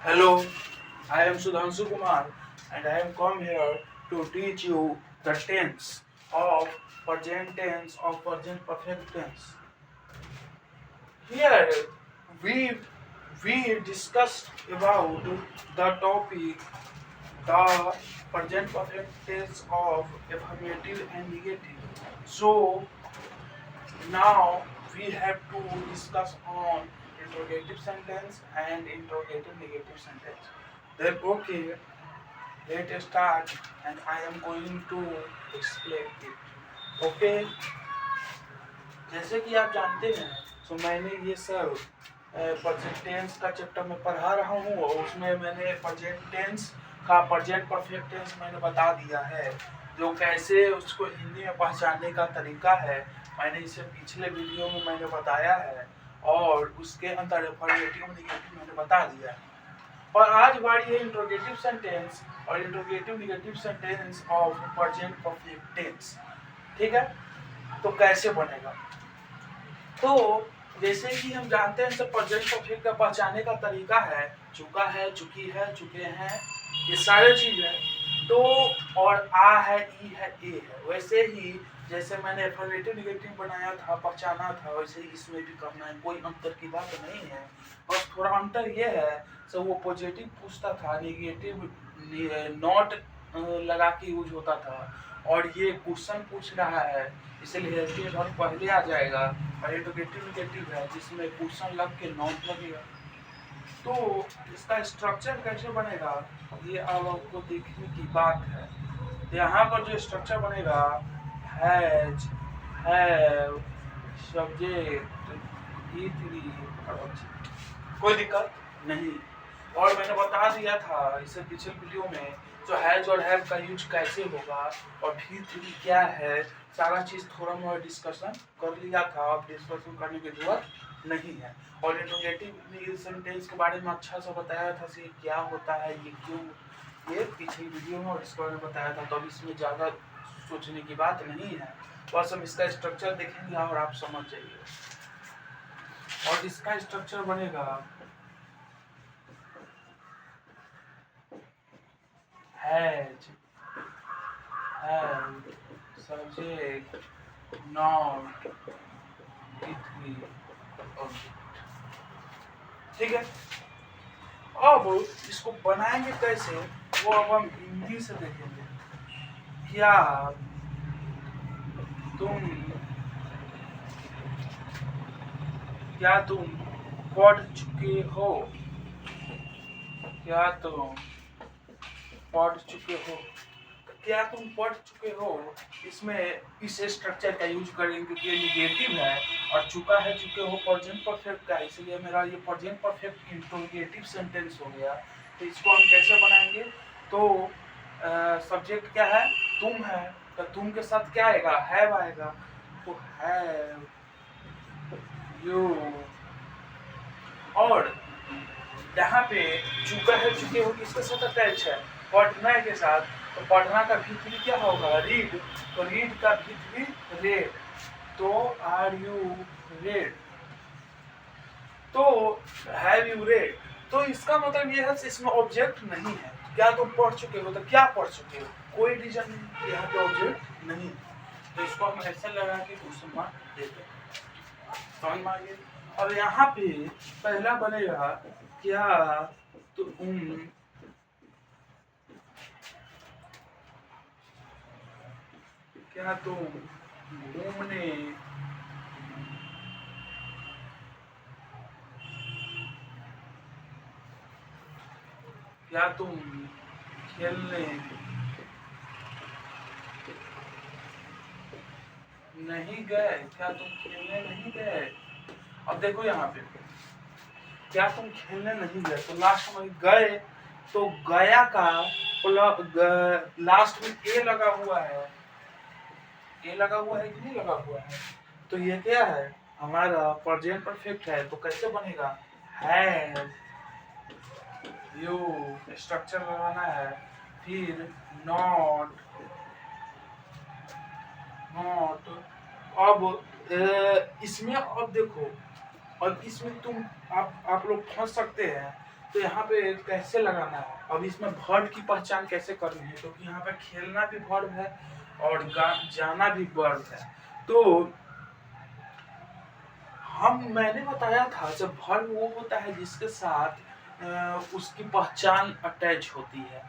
Hello, I am Sudhanshu Kumar and I am come here to teach you the tense of present tense of present perfect tense. Here we we discussed about the topic the present perfect tense of affirmative and negative. So now we have to discuss on interrogative sentence and interrogative negative sentence. Then okay, let's start and I am going to explain it. Okay, जैसे कि आप जानते हैं तो मैंने ये सब present tense का चैप्टर में पढ़ा रहा हूँ और उसमें मैंने प्रेजेंट टेंस का प्रेजेंट परफेक्ट टेंस मैंने बता दिया है जो कैसे उसको हिंदी में पहचानने का तरीका है। मैंने इसे पिछले वीडियो में मैंने बताया है और उसके अंदर अफर्मेटिव नेगेटिव मैंने बता दिया है। और आज बारी है इंट्रोगेटिव सेंटेंस और interrogative negative sentence of present perfect tense. ठीक है, तो कैसे बनेगा? तो जैसे कि हम जानते हैं सब प्रेजेंट परफेक्ट का पहचानने का तरीका है चुका है, चुकी है, चुके हैं, ये सारे चीज है। तो और आ है, ई है, ए है, वैसे ही जैसे मैंने अफर्मेटिव नेगेटिव बनाया था, पहचाना था, वैसे ही इसमें भी करना है। कोई अंतर की बात नहीं है, बस थोड़ा अंतर ये है सो वो पॉजिटिव पूछता था, नेगेटिव नॉट लगा के यूज होता था और ये क्वेश्चन पूछ रहा है इसलिए इसके वर्ब पहले आ जाएगा और इंट्रोगेटिव नेगेटिव है जिसमें क्वेश्चन लग के नॉट लगेगा। तो इसका स्ट्रक्चर कैसे बनेगा ये अब आपको देखने की बात है। यहाँ पर जो स्ट्रक्चर बनेगा हैज, हैव, सब्जेक्ट, E3 और ऑब्जेक्ट, कोई दिक्कत नहीं। और मैंने बता दिया था इसे पिछले वीडियो में जो हैज और हैव का यूज कैसे होगा और V3 क्या है, सारा चीज थोड़ा बहुत डिस्कशन कर लिया था। अब डिस्कशन करने की जरूरत नहीं है। और इंट्रोगेटिव सेंटेंस के बारे में अच्छा सा बताया था ये क्या होता है, ये क्यों, ये पिछली वीडियो में और इसके बारे में बताया था। तो अब इसमें ज़्यादा सोचने की बात नहीं है, बस हम इसका स्ट्रक्चर देखेंगे और आप समझ जाइए। और इसका स्ट्रक्चर बनेगा has, have, subject, not, E3, object. ठीक है, अब इसको बनाएंगे कैसे वो अब हम हिंदी से देखेंगे। क्या तुम पढ़ चुके हो? क्या तुम पढ़ चुके हो? क्या तुम पढ़ चुके हो, इसमें इस स्ट्रक्चर का यूज करेंगे क्योंकि ये निगेटिव है और चुका है, चुके हो प्रेजेंट परफेक्ट का, इसलिए मेरा ये प्रेजेंट परफेक्ट इंट्रोगेटिव सेंटेंस हो गया। तो इसको हम कैसे बनाएंगे? तो सब्जेक्ट क्या है? तुम है, तो तुम के साथ क्या आएगा? हैव आएगा। तो हैव यू, और यहाँ पे चुका है, चुके हो किसके साथ अटैच है? पढ़ना के साथ। तो पढ़ना का V3 क्या होगा? रीड। तो रीड का V3 रेड। तो आर यू रेड? तो हैव यू रेड? तो इसका मतलब ये है इसमें ऑब्जेक्ट नहीं है। क्या तुम पढ़ चुके हो? तो क्या पढ़ चुके हो? कोई रीजन नहीं, यहाँ पे ऑब्जेक्ट नहीं। तो इसको हम ऐसे लगा के क्वेश्चन मार्क देते हैं, समझ में आ गया। अब यहाँ पे पहला बनेगा क्या तुम क्या तुम घूमने क्या तुम खेलने नहीं गए? क्या तुम खेलने नहीं गए? अब देखो यहाँ पे क्या तुम खेलने नहीं गए, तो लास्ट में गए, तो गया का लास्ट में ए लगा हुआ है। ए लगा हुआ है कि नहीं लगा हुआ है? तो ये क्या है? हमारा प्रेजेंट परफेक्ट है। तो कैसे बनेगा? हैव यू, स्ट्रक्चर लगाना है, फिर नॉट, नॉट। अब इसमें अब देखो, और इसमें तुम आप लोग फंस सकते हैं तो यहाँ पे कैसे लगाना है, अब इसमें वर्ब की पहचान कैसे करनी है, क्योंकि यहाँ पे खेलना भी वर्ब है और जाना भी वर्ब है। तो मैंने बताया था जब वर्ब वो होता है जिसके साथ उसकी पहचान अटैच होती है।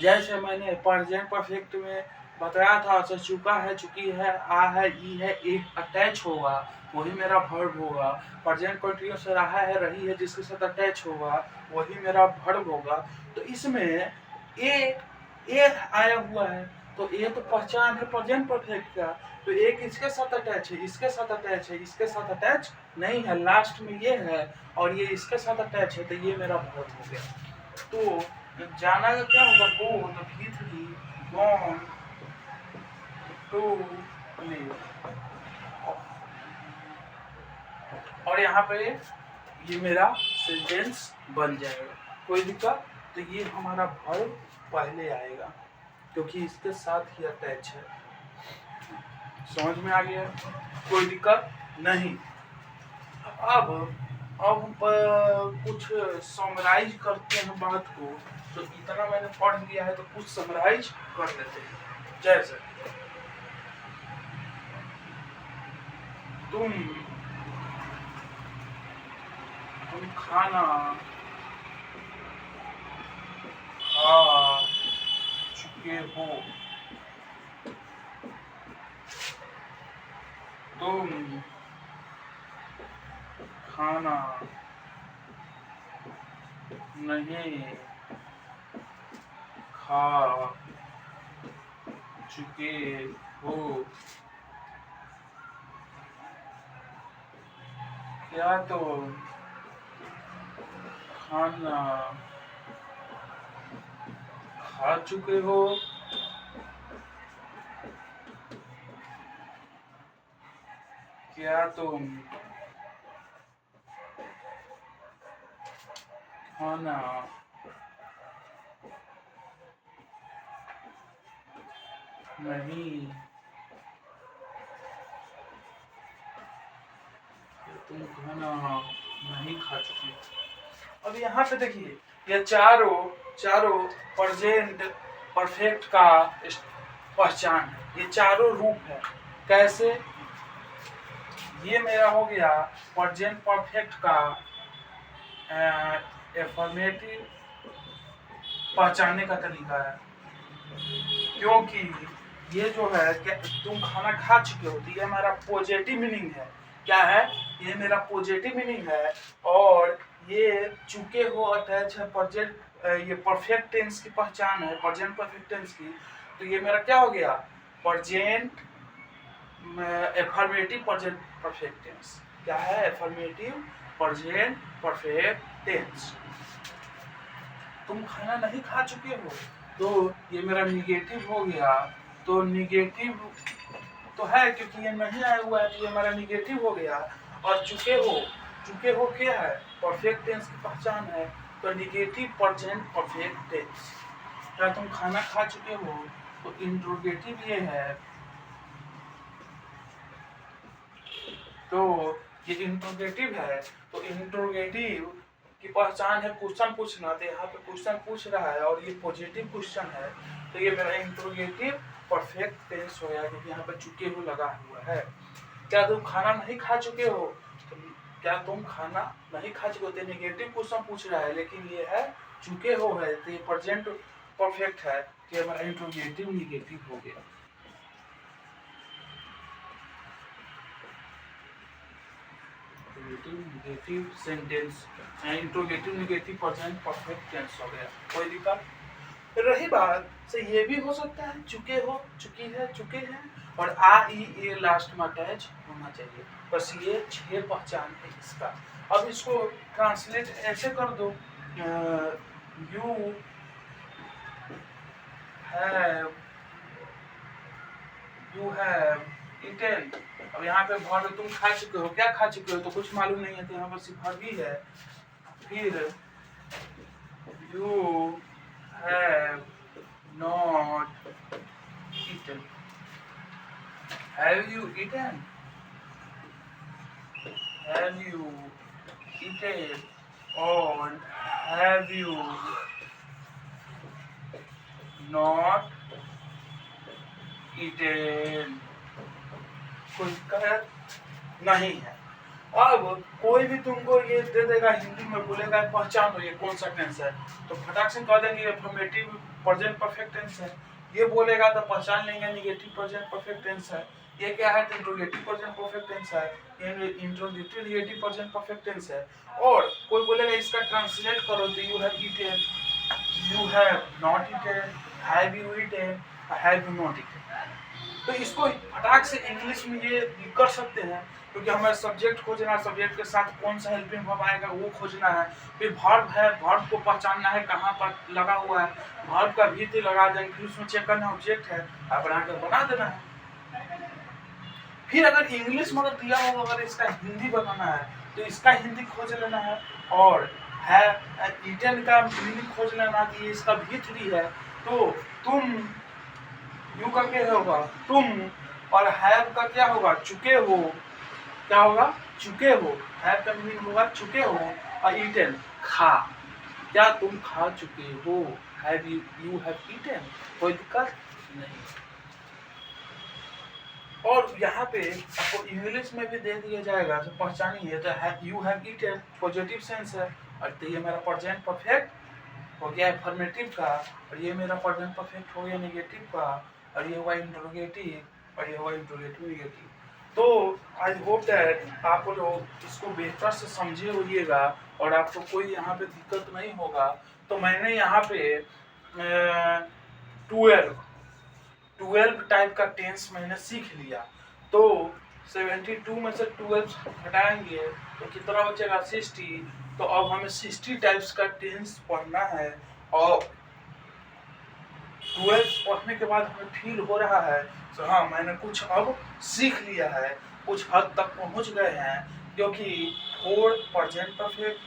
जैसे मैंने प्रेजेंट परफेक्ट में बताया था, अच्छा चुका है, चुकी है, आ है, ई है, एक अटैच होगा, वही मेरा वर्ब होगा। प्रेजेंट कंटिन्यूअस रहा है, रही है, जिसके साथ अटैच होगा वही मेरा वर्ब होगा। तो इसमें ए आया हुआ है, तो ए तो पहचान है प्रेजेंट परफेक्ट का, तो ए किसके साथ अटैच है, इसके साथ अटैच है, इसके साथ अटैच नहीं है, लास्ट में ये है और ये इसके साथ अटैच है, तो ये मेरा वर्ब हो गया। तो जाना का क्या होगा, गो, तो भी गॉन टू लीव, और यहाँ पे ये मेरा सेंटेंस बन जाएगा, कोई दिक्कत। तो ये हमारा वर्ब पहले आएगा क्योंकि इसके साथ ही अटैच है। समझ में आ गया, कोई दिक्कत नहीं। अब हम कुछ समराइज करते हैं बात को, तो इतना मैंने पढ़ लिया है तो कुछ समराइज कर लेते हैं। जैसे तुम खाना खा चुके हो, तुम खाना नहीं खा चुके हो, क्या तुम खाना खा चुके हो, क्या तुम खाना नहीं, तुम खाना नहीं खा चुके। अब यहाँ पे देखिए, ये चारों प्रेजेंट परफेक्ट का पहचान है, ये चारों रूप है। कैसे, ये मेरा हो गया प्रेजेंट परफेक्ट का एफर्मेटिव पहचानने का तरीका है, क्योंकि ये जो है कि तुम खाना खा चुके हो, तो ये हमारा पॉजिटिव मीनिंग है। क्या है, ये मेरा पॉजिटिव मीनिंग है, और ये चुके हो अटैच है प्रेजेंट, ये परफेक्ट टेंस की पहचान है, प्रेजेंट परफेक्ट टेंस की। तो ये मेरा क्या हो गया, present affirmative present perfect tense. क्या है, एफर्मेटिव प्रेजेंट परफेक्ट टेंस। तुम खाना नहीं खा चुके हो, तो ये मेरा निगेटिव हो गया। तो निगेटिव तो है क्योंकि ये नहीं आया हुआ है, तो ये हमारा निगेटिव हो गया। और चुके हो क्या है, परफेक्ट टेंस की पहचान है, तो निगेटिव प्रेजेंट परफेक्ट टेंस। क्या तुम खाना खा चुके हो, तो इंट्रोगेटिव ये है, तो ये इंट्रोगेटिव है, तो इंट्रोगेटिव की पहचान है क्वेश्चन पूछना, तो यहाँ पे क्वेश्चन पूछ रहा है और ये पॉजिटिव क्वेश्चन है, तो ये मेरा इंट्रोगेटिव परफेक्ट टेंस हो गया, क्योंकि यहाँ पे चुके हो लगा हुआ है। क्या तुम खाना नहीं खा चुके हो, तो क्या तुम खाना नहीं खा चुके हो, तो नेगेटिव क्वेश्चन पूछ रहा है, लेकिन ये है चुके हो है, तो ये प्रेजेंट परफेक्ट है, तो ये हमारा इंट्रोगेटिव निगेटिव हो गया। Negative sentence, interrogative negative present perfect tense हो गया, कोई दिक्कत। रही बात से ये भी हो सकता है चुके हो, चुकी है, चुके हैं, और आ ई ए लास्ट में अटैच होना चाहिए। बस ये 6 पहचान है इसका। अब इसको ट्रांसलेट ऐसे कर दो, यू हैव ईटेन। अब यहाँ पे भर तुम खा चुके हो, क्या खा चुके हो, तो कुछ मालूम नहीं है, तो यहाँ पर सिर्फ भी है। फिर you have not eaten, have you eaten, have you eaten, और हैव यू नॉट ईटेन, कोई दिक्कत नहीं है। अब कोई भी तुमको ये दे देगा हिंदी में, बोलेगा पहचानो ये कौन सा टेंस है, तो फटाक से कह देंगे अफर्मेटिव प्रेजेंट परफेक्ट टेंस है। ये बोलेगा तो पहचान लेंगे निगेटिव प्रेजेंट परफेक्ट टेंस है। ये क्या है, इंट्रोगेटिव प्रेजेंट परफेक्ट टेंस है, ये interrogative negative present perfect tense है। और कोई बोलेगा इसका ट्रांसलेट करो तो you have eaten, you have not eaten, have you eaten, have you not eaten. तो इसको फटाक से इंग्लिश में ये कर सकते हैं, क्योंकि हमें सब्जेक्ट खोजना है, सब्जेक्ट के साथ कौन सा हेल्पिंग वर्ब आएगा वो खोजना है। फिर वर्ब है, वर्ब को पहचानना है कहाँ पर लगा हुआ है, वर्ब का भी लगा देंगे, फिर उसमें चेक करना ऑब्जेक्ट है, आप बना देना है। फिर अगर इंग्लिश में अगर दिया होगा, अगर इसका हिंदी बनाना है तो इसका हिंदी खोज लेना है, और है ईटन का मीनिंग खोज लेना कि इसका भी थ्री है। तो तुम यू का क्या होगा तुम, और हैव का क्या होगा चुके हो, क्या होगा चुके हो, हैव का मीनिंग होगा चुके हो, और ईटन खा, क्या तुम खा चुके हो, हैव यू हैव ईटन, कोई दिक्कत नहीं। और यहाँ पे आपको इंग्लिश में भी दे दिया जाएगा तो पहचानिए, तो you have eaten positive sense है, और तो ये मेरा प्रेजेंट परफेक्ट हो गया अफर्मेटिव का, और ये मेरा प्रेजेंट परफेक्ट हो गया नेगेटिव का, और ये हुआ इंट्रोगेटिव, और ये हुआ इंट्रोगेटिव नेगेटिव। तो आई होप दैट आप लोग इसको बेहतर से समझे होइएगा और आपको कोई यहाँ पे दिक्कत नहीं होगा। तो मैंने यहाँ पे 12 टाइप का टेंस मैंने सीख लिया। तो 72 में से 12 हटाएंगे तो कितना बचेगा 60। तो अब हमें 60 टाइप्स का टेंस पढ़ना है, और 12 पढ़ने के बाद हमें फील हो रहा है तो हाँ मैंने कुछ अब सीख लिया है, कुछ हद तक पहुंच गए हैं, क्योंकि 4 प्रेजेंट परफेक्ट,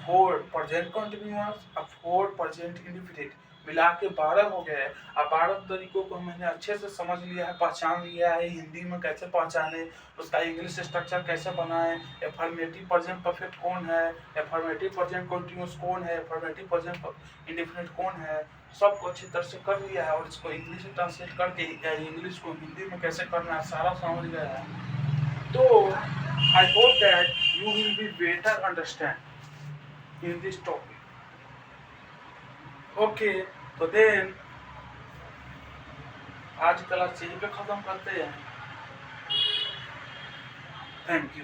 4 प्रेजेंट कंटीन्यूअस और 4 प्रेजेंट इंडेफिनिट मिला के 12 हो गए। अब 12 तरीकों को मैंने अच्छे से समझ लिया है, पहचान लिया है, हिंदी में कैसे पहचाने, उसका इंग्लिश स्ट्रक्चर कैसे बनाएं, अफर्मेटिव प्रेजेंट परफेक्ट कौन है, अफर्मेटिव प्रेजेंट कंटीन्यूअस कौन है, अफर्मेटिव प्रेजेंट इंडेफिनिट कौन है, सबको अच्छी तरह से कर लिया है। और इसको इंग्लिश में ट्रांसलेट करके इंग्लिश को हिंदी में कैसे करना है सारा समझ गया है। तो I hope that you will be better understand in this topic. Okay, तो देन आज क्लास यहीं पे खत्म करते हैं। Thank you.